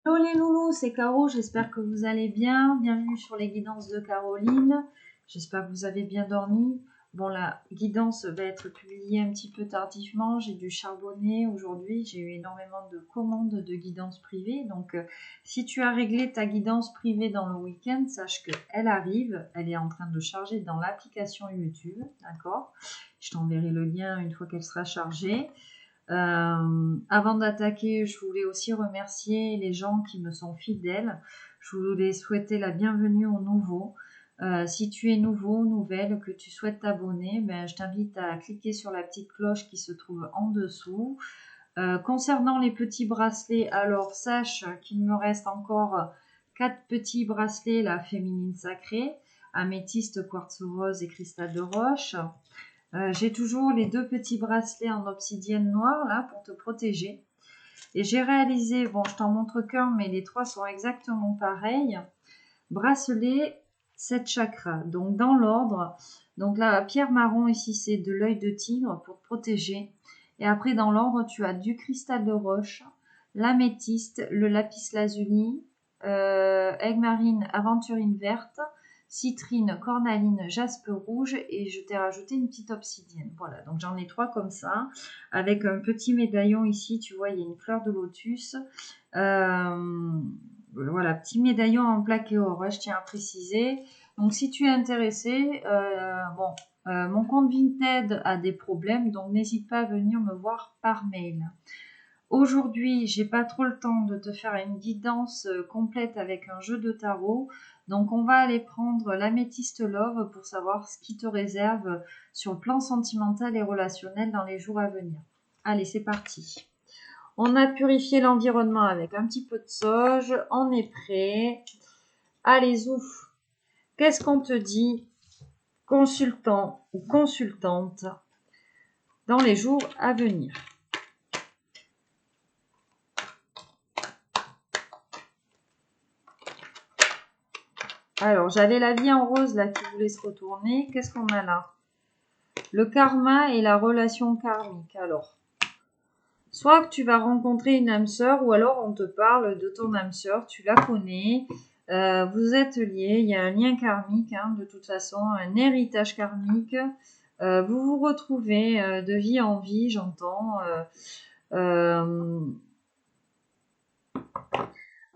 Hello les loulous, c'est Caro, j'espère que vous allez bien. Bienvenue sur les guidances de Caroline. J'espère que vous avez bien dormi. Bon, la guidance va être publiée un petit peu tardivement. J'ai dû charbonner aujourd'hui. J'ai eu énormément de commandes de guidance privée. Donc, si tu as réglé ta guidance privée dans le week-end, sache qu'elle arrive. Elle est en train de charger dans l'application YouTube. D'accord? Je t'enverrai le lien une fois qu'elle sera chargée. Avant d'attaquer, je voulais aussi remercier les gens qui me sont fidèles. Je voulais souhaiter la bienvenue aux nouveaux. Si tu es nouveau, nouvelle, que tu souhaites t'abonner, je t'invite à cliquer sur la petite cloche qui se trouve en dessous. Concernant les petits bracelets, alors sache qu'il me reste encore 4 petits bracelets, la féminine sacrée, améthyste, quartz rose et cristal de roche. J'ai toujours les 2 petits bracelets en obsidienne noire là pour te protéger. Et j'ai réalisé, bon je t'en montre qu'un, mais les 3 sont exactement pareils. Bracelet 7 chakras, donc dans l'ordre. Donc la pierre marron ici c'est de l'œil de tigre pour te protéger. Et après dans l'ordre tu as du cristal de roche, l'améthyste, le lapis lazuli, aigle marine, aventurine verte, citrine, cornaline, jaspe rouge et je t'ai rajouté une petite obsidienne. Voilà, donc j'en ai 3 comme ça, avec un petit médaillon ici, tu vois, il y a une fleur de lotus. Voilà, petit médaillon en plaque et or, je tiens à préciser. Donc si tu es intéressé, mon compte Vinted a des problèmes, donc n'hésite pas à venir me voir par mail. Aujourd'hui, j'ai pas trop le temps de te faire une guidance complète avec un jeu de tarot. Donc, on va aller prendre l'améthyste love pour savoir ce qui te réserve sur le plan sentimental et relationnel dans les jours à venir. Allez, c'est parti. On a purifié l'environnement avec un petit peu de sauge. On est prêt. Allez, ouf. Qu'est-ce qu'on te dit, consultant ou consultante, dans les jours à venir? Alors, j'avais la vie en rose là qui voulait se retourner. Qu'est-ce qu'on a là? Le karma et la relation karmique. Alors, soit que tu vas rencontrer une âme sœur ou alors on te parle de ton âme sœur, tu la connais, vous êtes liés, il y a un lien karmique de toute façon, un héritage karmique. Vous vous retrouvez de vie en vie, j'entends. On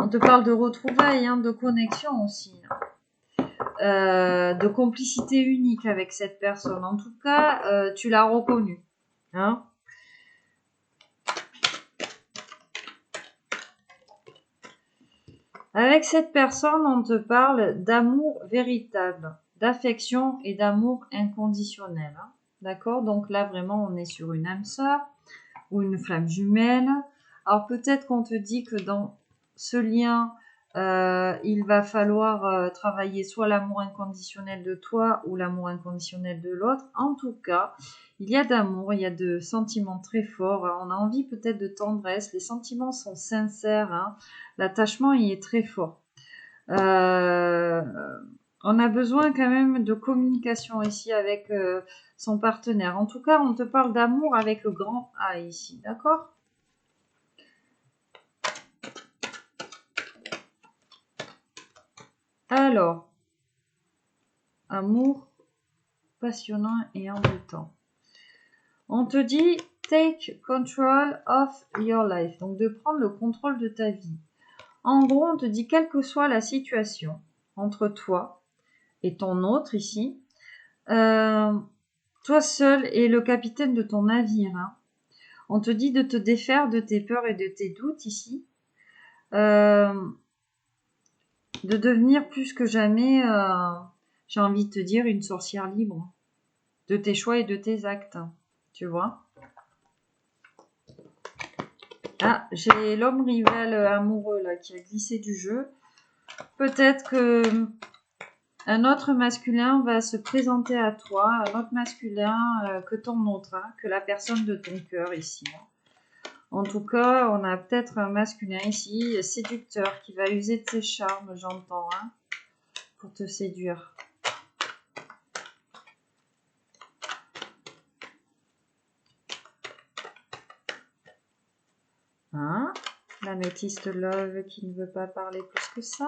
te parle de retrouvailles, de connexion aussi. De complicité unique avec cette personne. En tout cas, tu l'as reconnue. Avec cette personne, on te parle d'amour véritable, d'affection et d'amour inconditionnel. D'accord? Donc là, vraiment, on est sur une âme sœur ou une flamme jumelle. Alors peut-être qu'on te dit que dans ce lien, il va falloir travailler soit l'amour inconditionnel de toi ou l'amour inconditionnel de l'autre. En tout cas, il y a d'amour, il y a de sentiments très forts. On a envie peut-être de tendresse. Les sentiments sont sincères. L'attachement y est très fort. On a besoin quand même de communication ici avec son partenaire. En tout cas, on te parle d'amour avec le grand A ici. D'accord ? Alors, amour passionnant et envoûtant. On te dit take control of your life, donc de prendre le contrôle de ta vie. En gros, on te dit quelle que soit la situation entre toi et ton autre ici, toi seul es le capitaine de ton navire. On te dit de te défaire de tes peurs et de tes doutes ici, de devenir plus que jamais, j'ai envie de te dire, une sorcière libre de tes choix et de tes actes, tu vois. Ah, j'ai l'homme rival amoureux là qui a glissé du jeu. Peut-être que un autre masculin va se présenter à toi, un autre masculin que ton autre, que la personne de ton cœur ici. En tout cas, on a peut-être un masculin ici, séducteur, qui va user de ses charmes, j'entends, pour te séduire. L'améthyste love qui ne veut pas parler plus que ça.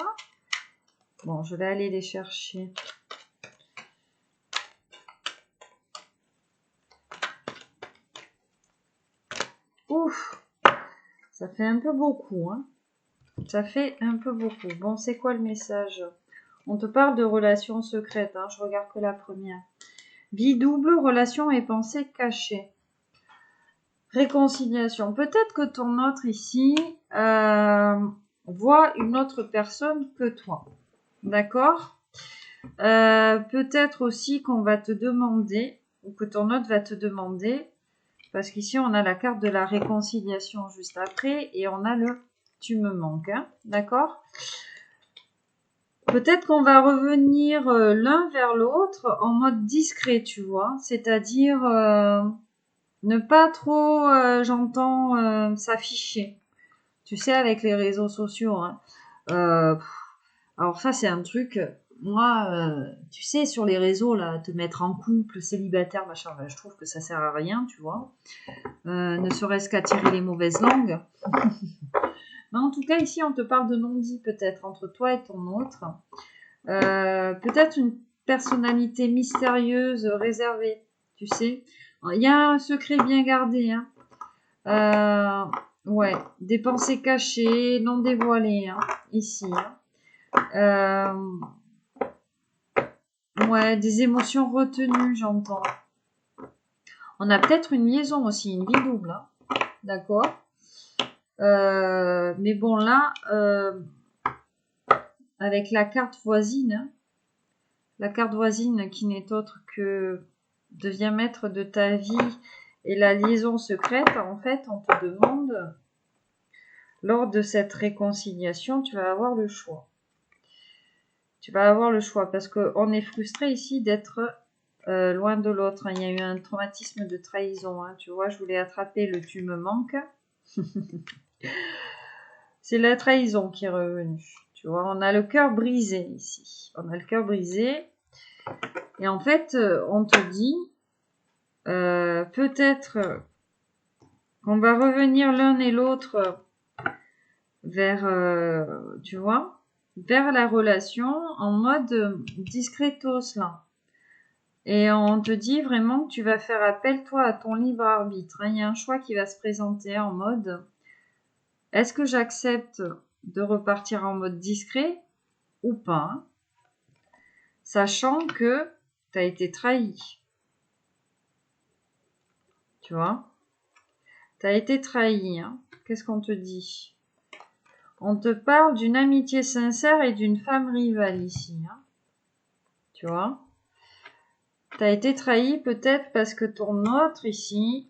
Bon, je vais aller les chercher. Ouf, ça fait un peu beaucoup, hein. Ça fait un peu beaucoup. Bon, c'est quoi le message? On te parle de relations secrètes, hein. Je regarde que la première. Vie double, relation et pensée cachée. Réconciliation. Peut-être que ton autre ici voit une autre personne que toi. D'accord? Peut-être aussi qu'on va te demander, ou que ton autre va te demander, parce qu'ici on a la carte de la réconciliation juste après, et on a le tu me manques, hein, d'accord? Peut-être qu'on va revenir l'un vers l'autre en mode discret, tu vois, c'est-à-dire ne pas trop, j'entends, s'afficher. Tu sais, avec les réseaux sociaux, hein. Alors ça, c'est un truc, moi, tu sais, sur les réseaux, là, te mettre en couple, célibataire, machin, ben, je trouve que ça sert à rien, tu vois. Ne serait-ce qu'attirer les mauvaises langues. Mais en tout cas, ici, on te parle de non-dit, peut-être, entre toi et ton autre. Peut-être une personnalité mystérieuse, réservée, tu sais. Il y a un secret bien gardé, hein. Ouais, des pensées cachées, non dévoilées, hein, ici. Hein. Ouais, des émotions retenues, j'entends. On a peut-être une liaison aussi, une vie double, hein. D'accord. Mais bon, là, avec la carte voisine, hein, la carte voisine qui n'est autre que deviens maître de ta vie et la liaison secrète, en fait, on te demande, lors de cette réconciliation, tu vas avoir le choix. Tu vas avoir le choix parce qu'on est frustré ici d'être loin de l'autre. Il y a eu un traumatisme de trahison. Hein. Tu vois, je voulais attraper le tu me manques. C'est la trahison qui est revenue. Tu vois, on a le cœur brisé ici. On a le cœur brisé. Et en fait, on te dit peut-être qu'on va revenir l'un et l'autre vers, tu vois, vers la relation en mode discretos là. Et on te dit vraiment que tu vas faire appel, toi, à ton libre arbitre. Hein. Il y a un choix qui va se présenter en mode est-ce que j'accepte de repartir en mode discret ou pas, sachant que tu as été trahi. Tu vois, tu as été trahi. Hein. Qu'est-ce qu'on te dit? On te parle d'une amitié sincère et d'une femme rivale ici. Hein. Tu vois, tu as été trahi peut-être parce que ton autre ici,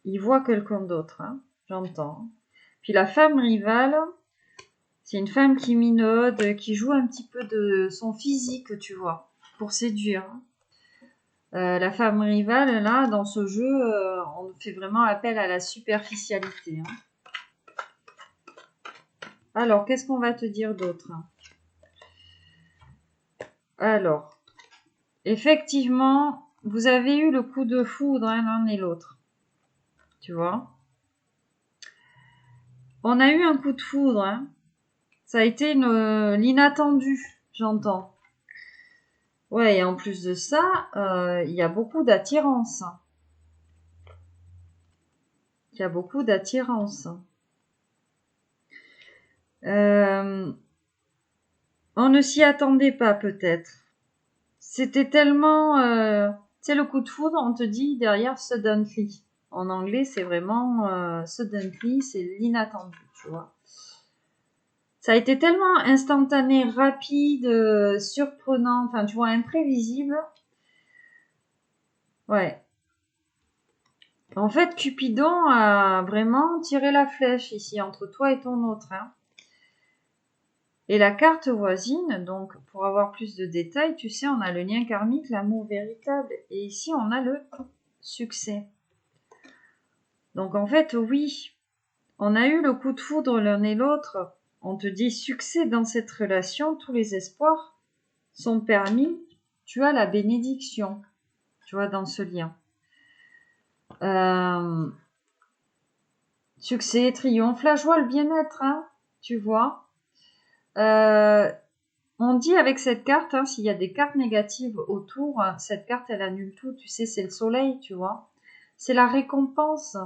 il voit quelqu'un d'autre. Hein. J'entends. Puis la femme rivale, c'est une femme qui minaude, qui joue un petit peu de son physique, tu vois, pour séduire. La femme rivale, là, dans ce jeu, on fait vraiment appel à la superficialité. Hein. Alors, qu'est-ce qu'on va te dire d'autre? Alors, effectivement, vous avez eu le coup de foudre, hein, l'un et l'autre. Tu vois? On a eu un coup de foudre, hein. Ça a été l'inattendu, j'entends. Ouais, et en plus de ça, il y a beaucoup d'attirance. Il y a beaucoup d'attirance. On ne s'y attendait pas peut-être. C'était tellement... c'est le coup de foudre, on te dit derrière suddenly. En anglais, c'est vraiment suddenly, c'est l'inattendu, tu vois. Ça a été tellement instantané, rapide, surprenant, enfin, tu vois, imprévisible. Ouais. En fait, Cupidon a vraiment tiré la flèche ici, entre toi et ton autre. Hein. Et la carte voisine, donc pour avoir plus de détails, tu sais, on a le lien karmique, l'amour véritable. Et ici, on a le succès. Donc en fait, oui, on a eu le coup de foudre l'un et l'autre. On te dit succès dans cette relation, tous les espoirs sont permis. Tu as la bénédiction, tu vois, dans ce lien. Succès, triomphe, la joie, le bien-être, hein, tu vois. On dit avec cette carte, hein, s'il y a des cartes négatives autour, cette carte, elle annule tout. Tu sais, c'est le soleil, tu vois. C'est la récompense.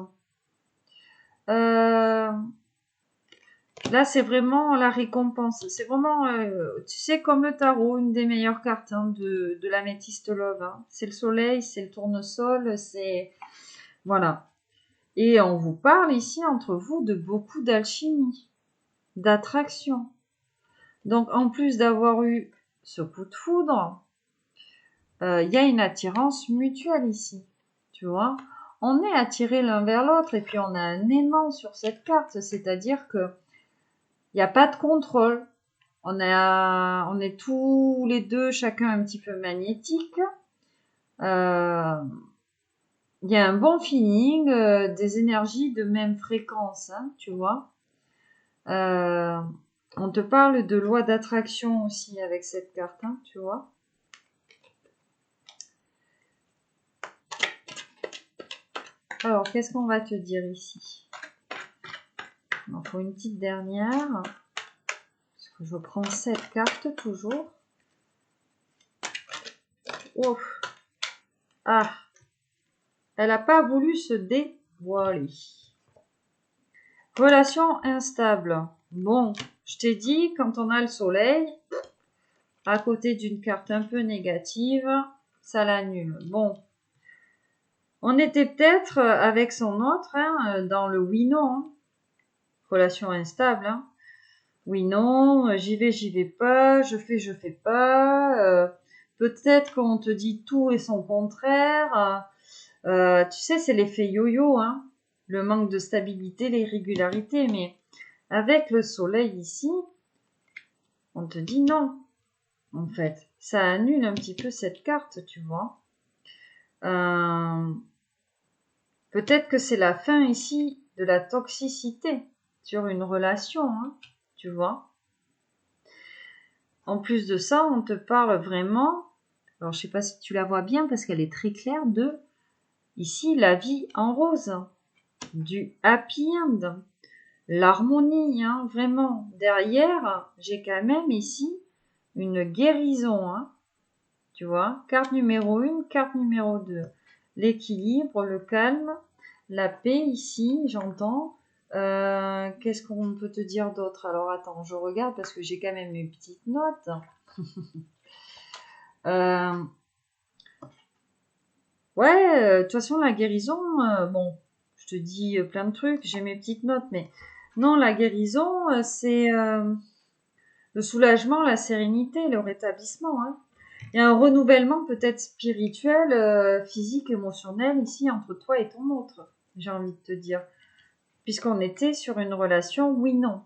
Là, c'est vraiment la récompense. C'est vraiment, tu sais, comme le tarot, une des meilleures cartes hein, de l'améthyste love. Hein. C'est le soleil, c'est le tournesol, c'est... Voilà. Et on vous parle ici, entre vous, de beaucoup d'alchimie, d'attraction. Donc, en plus d'avoir eu ce coup de foudre, il y a une attirance mutuelle ici, tu vois. On est attirés l'un vers l'autre et puis on a un aimant sur cette carte, c'est-à-dire que il n'y a pas de contrôle. On est tous les deux, chacun un petit peu magnétique. Il y a un bon feeling, des énergies de même fréquence, hein, tu vois. On te parle de loi d'attraction aussi avec cette carte, hein, tu vois. Alors, qu'est-ce qu'on va te dire ici? Il en faut une petite dernière. Parce que je prends cette carte toujours. Ouf. Ah. Elle n'a pas voulu se dévoiler. Relation instable. Bon, je t'ai dit, quand on a le soleil, à côté d'une carte un peu négative, ça l'annule. Bon. On était peut-être avec son autre, hein, dans le oui-non. Hein. Relation instable, hein. Oui, non, j'y vais pas, je fais pas. Peut-être qu'on te dit tout et son contraire. Tu sais, c'est l'effet yo-yo, hein. Le manque de stabilité, l'irrégularité. Mais avec le soleil ici, on te dit non, en fait. Ça annule un petit peu cette carte, tu vois. Peut-être que c'est la fin ici de la toxicité sur une relation, hein, tu vois. En plus de ça, on te parle vraiment, alors je sais pas si tu la vois bien parce qu'elle est très claire, de ici la vie en rose, du happy end, l'harmonie, hein, vraiment. Derrière, j'ai quand même ici une guérison, hein, tu vois. Carte numéro 1, carte numéro 2. L'équilibre, le calme, la paix ici, j'entends. Qu'est-ce qu'on peut te dire d'autre? Alors attends, je regarde parce que j'ai quand même une petite note. Ouais, de toute façon, la guérison, bon, je te dis plein de trucs, j'ai mes petites notes, mais non, la guérison, c'est le soulagement, la sérénité, le rétablissement. Hein. Il y a un renouvellement peut-être spirituel, physique, émotionnel ici entre toi et ton autre, j'ai envie de te dire. Puisqu'on était sur une relation oui-non.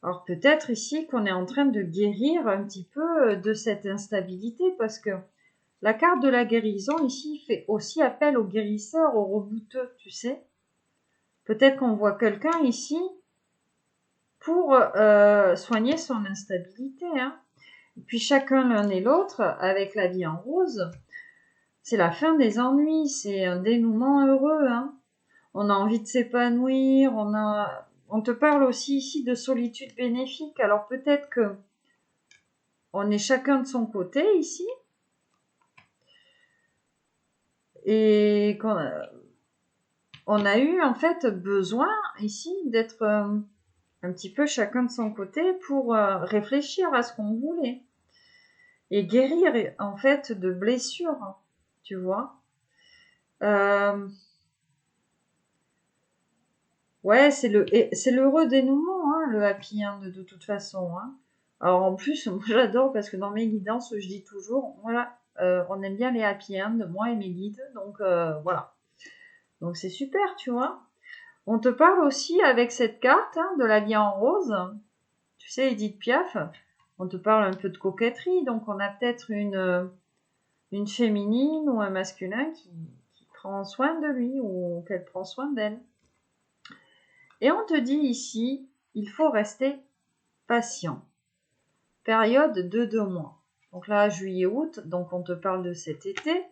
Alors peut-être ici qu'on est en train de guérir un petit peu de cette instabilité parce que la carte de la guérison ici fait aussi appel aux guérisseurs, aux rebouteux, tu sais. Peut-être qu'on voit quelqu'un ici pour soigner son instabilité. Hein. Et puis chacun l'un et l'autre, avec la vie en rose, c'est la fin des ennuis, c'est un dénouement heureux. Hein. On a envie de s'épanouir, on te parle aussi ici de solitude bénéfique. Alors peut-être que on est chacun de son côté ici et qu'on on a eu en fait besoin ici d'être un petit peu chacun de son côté pour réfléchir à ce qu'on voulait et guérir en fait de blessures, tu vois. Ouais, c'est l'heureux dénouement, hein, le happy end de toute façon. Hein. Alors en plus, moi j'adore parce que dans mes guidances, je dis toujours, voilà, on aime bien les happy end, moi et mes guides, donc voilà. Donc c'est super, tu vois. On te parle aussi avec cette carte hein, de la vie en rose. Tu sais, Edith Piaf, on te parle un peu de coquetterie, donc on a peut-être une féminine ou un masculin qui prend soin de lui ou qu'elle prend soin d'elle. Et on te dit ici, il faut rester patient. Période de 2 mois. Donc là, juillet-août, donc on te parle de cet été.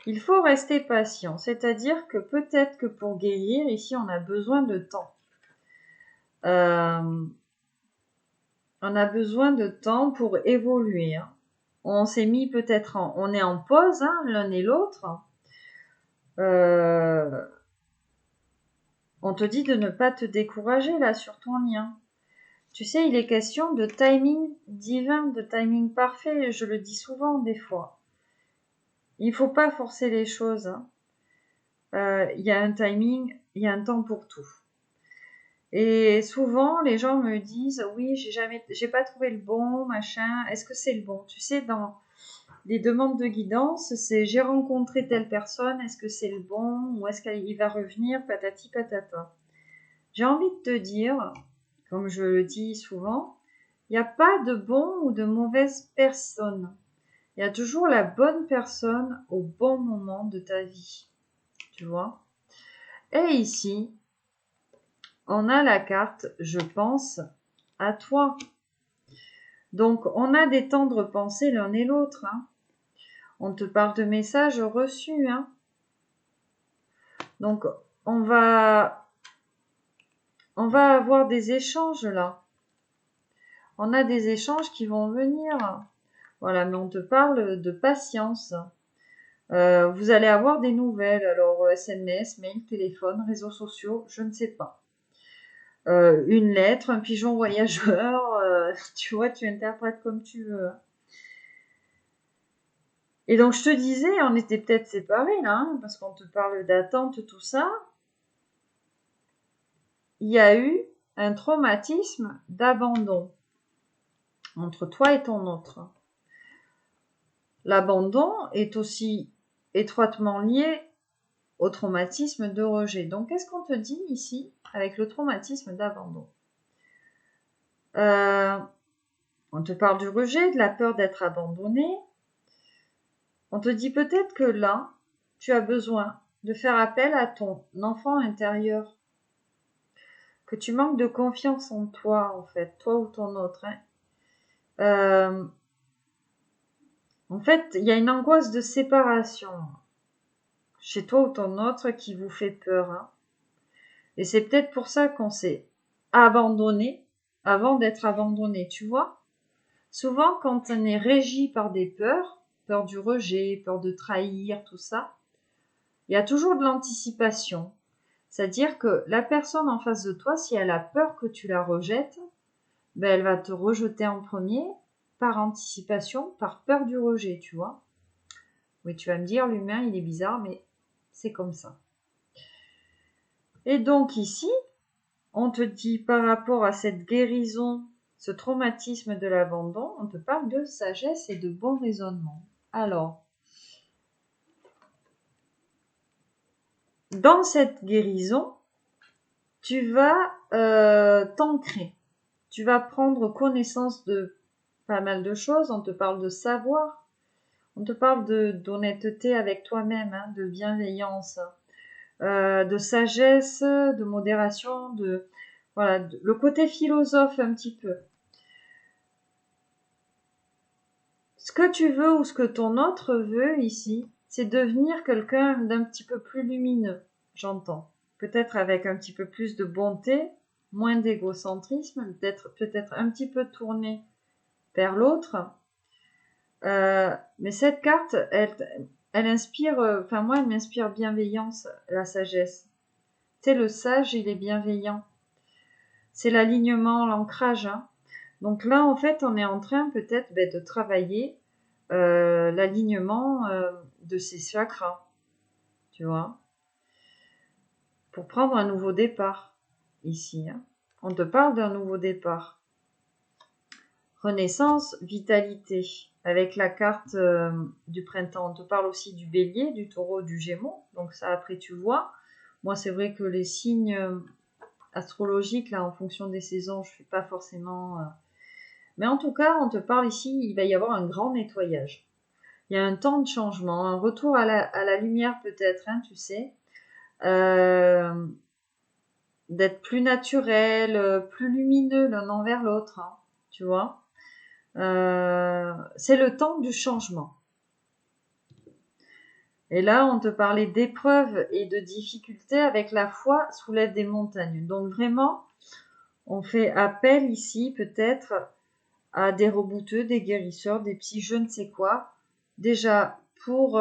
Il faut rester patient, c'est-à-dire que peut-être que pour guérir, ici, on a besoin de temps. On a besoin de temps pour évoluer. Hein. On s'est mis peut-être on est en pause, hein, l'un et l'autre. On te dit de ne pas te décourager là sur ton lien. Tu sais, il est question de timing divin, de timing parfait, je le dis souvent des fois. Il ne faut pas forcer les choses. Hein. Y a un timing, il y a un temps pour tout. Et souvent, les gens me disent, oui, j'ai pas trouvé le bon, machin. Est-ce que c'est le bon? Tu sais, dans les demandes de guidance, c'est j'ai rencontré telle personne, est-ce que c'est le bon? Ou est-ce qu'il va revenir? Patati patata. J'ai envie de te dire, comme je le dis souvent, il n'y a pas de bon ou de mauvaise personne. Il y a toujours la bonne personne au bon moment de ta vie. Tu vois? Et ici, on a la carte « Je pense à toi ». Donc, on a des temps de repenser l'un et l'autre. Hein. On te parle de messages reçus. Hein. Donc, on va avoir des échanges là. On a des échanges qui vont venir. Voilà, mais on te parle de patience. Vous allez avoir des nouvelles, alors SMS, mail, téléphone, réseaux sociaux, je ne sais pas. Une lettre, un pigeon voyageur, tu vois, tu interprètes comme tu veux. Et donc je te disais, on était peut-être séparés là, hein, parce qu'on te parle d'attente, tout ça. Il y a eu un traumatisme d'abandon entre toi et ton autre. L'abandon est aussi étroitement lié au traumatisme de rejet. Donc, qu'est-ce qu'on te dit ici avec le traumatisme d'abandon? On te parle du rejet, de la peur d'être abandonné. On te dit peut-être que là, tu as besoin de faire appel à ton enfant intérieur. Que tu manques de confiance en toi, en fait, toi ou ton autre. Hein. En fait, il y a une angoisse de séparation chez toi ou ton autre qui vous fait peur. Hein. Et c'est peut-être pour ça qu'on s'est abandonné avant d'être abandonné, tu vois. Souvent, quand on est régi par des peurs, peur du rejet, peur de trahir, tout ça, il y a toujours de l'anticipation. C'est-à-dire que la personne en face de toi, si elle a peur que tu la rejettes, ben elle va te rejeter en premier par anticipation, par peur du rejet, tu vois. Oui, tu vas me dire, l'humain, il est bizarre, mais c'est comme ça. Et donc ici, on te dit par rapport à cette guérison, ce traumatisme de l'abandon, on te parle de sagesse et de bon raisonnement. Alors, dans cette guérison, tu vas t'ancrer. Tu vas prendre connaissance de pas mal de choses. On te parle de savoir. On te parle d'honnêteté avec toi-même, hein, de bienveillance, de sagesse, de modération, voilà, le côté philosophe un petit peu. Ce que tu veux ou ce que ton autre veut ici, c'est devenir quelqu'un d'un petit peu plus lumineux, j'entends. Peut-être avec un petit peu plus de bonté, moins d'égocentrisme, peut-être un petit peu tourné vers l'autre. Mais cette carte, elle inspire, enfin moi, elle m'inspire bienveillance, la sagesse. Tu sais, le sage, il est bienveillant. C'est l'alignement, l'ancrage. Hein. Donc là, en fait, on est en train peut-être de travailler l'alignement de ces chakras, tu vois, pour prendre un nouveau départ ici. Hein. On te parle d'un nouveau départ. Renaissance, vitalité. Avec la carte du printemps, on te parle aussi du bélier, du taureau, du gémeaux. Donc ça, après, tu vois. Moi, c'est vrai que les signes astrologiques, là, en fonction des saisons, je ne suis pas forcément... Mais en tout cas, on te parle ici, il va y avoir un grand nettoyage. Il y a un temps de changement, un retour à la lumière peut-être, hein, tu sais. D'être plus naturel, plus lumineux l'un envers l'autre, hein, tu vois. C'est le temps du changement. Et là, on te parlait d'épreuves et de difficultés avec la foi soulève des montagnes. Donc vraiment, on fait appel ici peut-être à des rebouteux, des guérisseurs, des petits je ne sais quoi. Déjà pour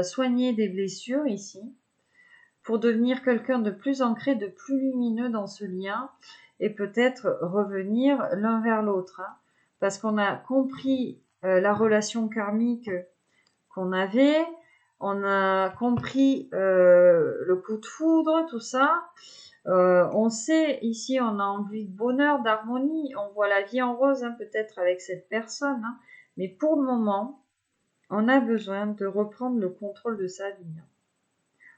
soigner des blessures ici, pour devenir quelqu'un de plus ancré, de plus lumineux dans ce lien et peut-être revenir l'un vers l'autre. Hein, parce qu'on a compris la relation karmique qu'on avait, on a compris le coup de foudre, tout ça. On sait, ici, on a envie de bonheur, d'harmonie, on voit la vie en rose, hein, peut-être avec cette personne. Hein, mais pour le moment, on a besoin de reprendre le contrôle de sa vie. Hein.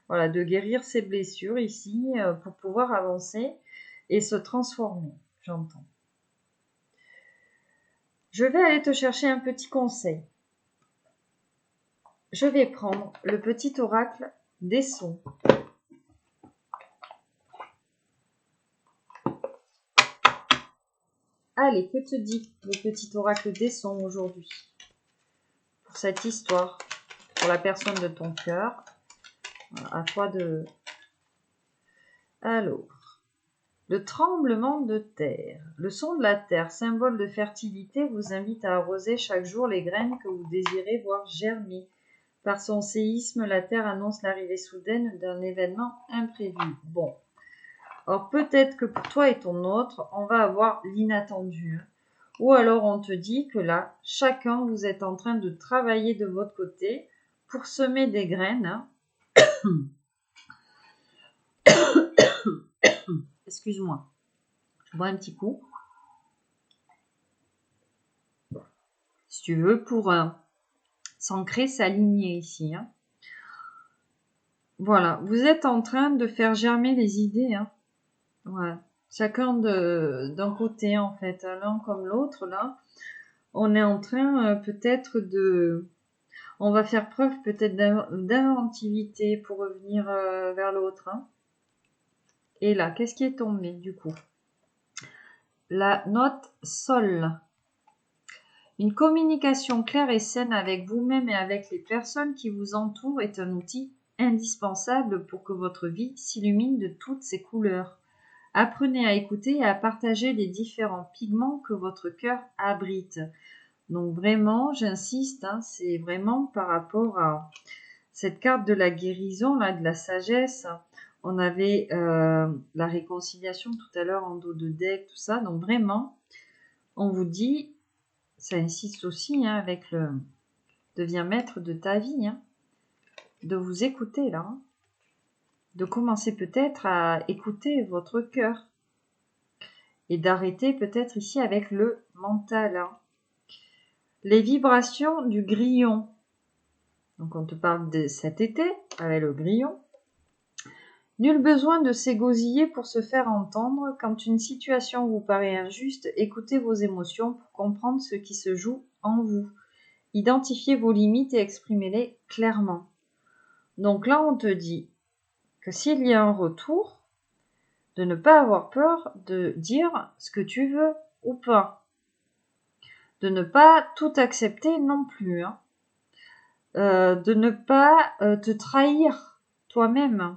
Voilà, de guérir ses blessures ici pour pouvoir avancer et se transformer, j'entends. Je vais aller te chercher un petit conseil. Je vais prendre le petit oracle des sons. Allez, que te dit le petit oracle des sons aujourd'hui pour cette histoire, pour la personne de ton cœur? À toi de... Alors, le tremblement de terre. Le son de la terre, symbole de fertilité, vous invite à arroser chaque jour les graines que vous désirez voir germer. Par son séisme, la terre annonce l'arrivée soudaine d'un événement imprévu. Bon. Alors peut-être que pour toi et ton autre, on va avoir l'inattendu. Hein. Ou alors on te dit que là, chacun, vous êtes en train de travailler de votre côté pour semer des graines. Hein. Excuse-moi, je bois un petit coup. Si tu veux, pour s'ancrer, s'aligner ici. Hein. Voilà, vous êtes en train de faire germer les idées. Hein. Ouais. Chacun d'un côté, en fait, l'un comme l'autre, là. On est en train peut-être de... On va faire preuve peut-être d'inventivité pour revenir vers l'autre. Hein. Et là, qu'est-ce qui est tombé du coup? La note Sol. Une communication claire et saine avec vous-même et avec les personnes qui vous entourent est un outil indispensable pour que votre vie s'illumine de toutes ses couleurs. Apprenez à écouter et à partager les différents pigments que votre cœur abrite. Donc vraiment, j'insiste, hein, c'est vraiment par rapport à cette carte de la guérison, là, de la sagesse. On avait la réconciliation tout à l'heure en dos de deck, tout ça. Donc vraiment, on vous dit, ça insiste aussi hein, avec le deviens maître de ta vie, hein, de vous écouter là, hein, de commencer peut-être à écouter votre cœur et d'arrêter peut-être ici avec le mental. Hein. Les vibrations du grillon. Donc on te parle de cet été avec le grillon. Nul besoin de s'égosiller pour se faire entendre. Quand une situation vous paraît injuste, écoutez vos émotions pour comprendre ce qui se joue en vous. Identifiez vos limites et exprimez-les clairement. Donc là, on te dit que s'il y a un retour, de ne pas avoir peur de dire ce que tu veux ou pas. De ne pas tout accepter non plus. Hein. De ne pas te trahir toi-même.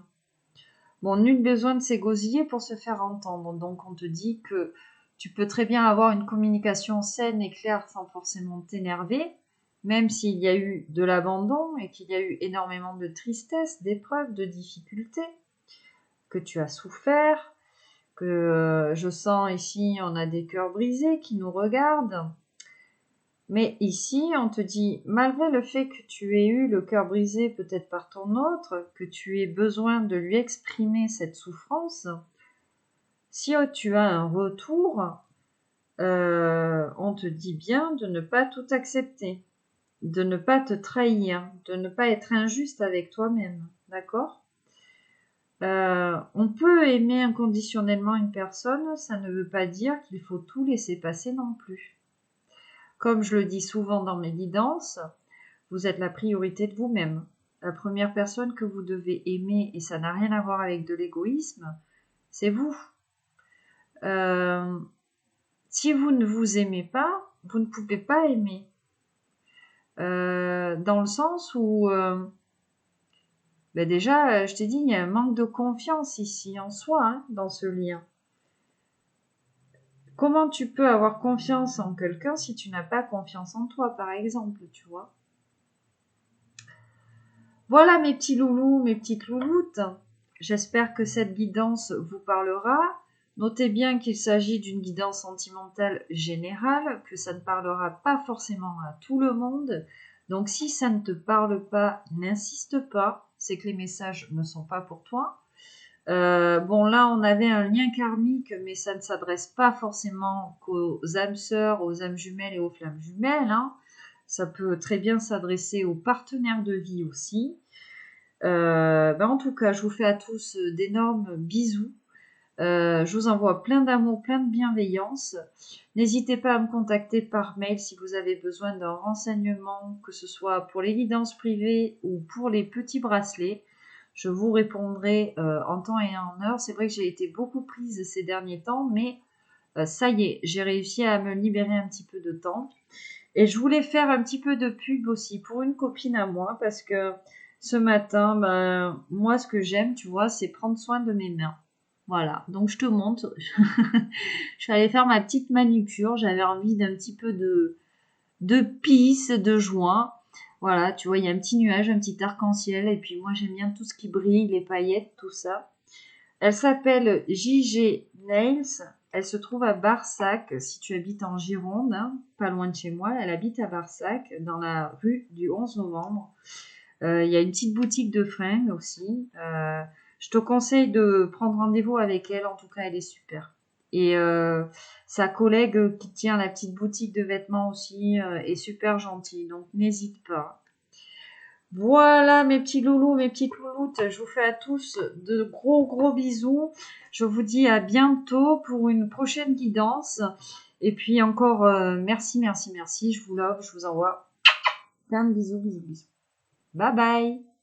Bon, nul besoin de s'égosiller pour se faire entendre. Donc, on te dit que tu peux très bien avoir une communication saine et claire sans forcément t'énerver, même s'il y a eu de l'abandon et qu'il y a eu énormément de tristesse, d'épreuves, de difficultés, que tu as souffert, que je sens ici, on a des cœurs brisés qui nous regardent. Mais ici, on te dit, malgré le fait que tu aies eu le cœur brisé peut-être par ton autre, que tu aies besoin de lui exprimer cette souffrance, si tu as un retour, on te dit bien de ne pas tout accepter, de ne pas te trahir, de ne pas être injuste avec toi-même, d'accord ? On peut aimer inconditionnellement une personne, ça ne veut pas dire qu'il faut tout laisser passer non plus. Comme je le dis souvent dans mes guidances, vous êtes la priorité de vous-même. La première personne que vous devez aimer, et ça n'a rien à voir avec de l'égoïsme, c'est vous. Si vous ne vous aimez pas, vous ne pouvez pas aimer. Dans le sens où Ben déjà, je t'ai dit, il y a un manque de confiance ici en soi, hein, dans ce lien. Comment tu peux avoir confiance en quelqu'un si tu n'as pas confiance en toi, par exemple, tu vois? Voilà mes petits loulous, mes petites louloutes. J'espère que cette guidance vous parlera. Notez bien qu'il s'agit d'une guidance sentimentale générale, que ça ne parlera pas forcément à tout le monde. Donc si ça ne te parle pas, n'insiste pas, c'est que les messages ne sont pas pour toi. Bon là on avait un lien karmique, mais ça ne s'adresse pas forcément qu'aux âmes sœurs, aux âmes jumelles et aux flammes jumelles, hein. Ça peut très bien s'adresser aux partenaires de vie aussi. En tout cas, je vous fais à tous d'énormes bisous. Je vous envoie plein d'amour, plein de bienveillance. N'hésitez pas à me contacter par mail si vous avez besoin d'un renseignement, que ce soit pour les guidances privées ou pour les petits bracelets. Je vous répondrai en temps et en heure. C'est vrai que j'ai été beaucoup prise ces derniers temps, mais ça y est, j'ai réussi à me libérer un petit peu de temps. Et je voulais faire un petit peu de pub aussi pour une copine à moi, parce que ce matin, ben, moi, ce que j'aime, tu vois, c'est prendre soin de mes mains. Voilà, donc je te montre. Je suis allée faire ma petite manucure. J'avais envie d'un petit peu de pisse, de joie. Voilà, tu vois, il y a un petit nuage, un petit arc-en-ciel. Et puis moi, j'aime bien tout ce qui brille, les paillettes, tout ça. Elle s'appelle JG Nails. Elle se trouve à Barsac, si tu habites en Gironde, hein, pas loin de chez moi. Elle habite à Barsac, dans la rue du 11 novembre. Il y a une petite boutique de fringues aussi. Je te conseille de prendre rendez-vous avec elle. En tout cas, elle est super. Et sa collègue qui tient la petite boutique de vêtements aussi est super gentille. Donc, n'hésite pas. Voilà mes petits loulous, mes petites louloutes, je vous fais à tous de gros gros bisous. Je vous dis à bientôt pour une prochaine guidance. Et puis encore merci, merci, merci. Je vous love, je vous envoie plein de bisous, bisous, bisous. Bye bye.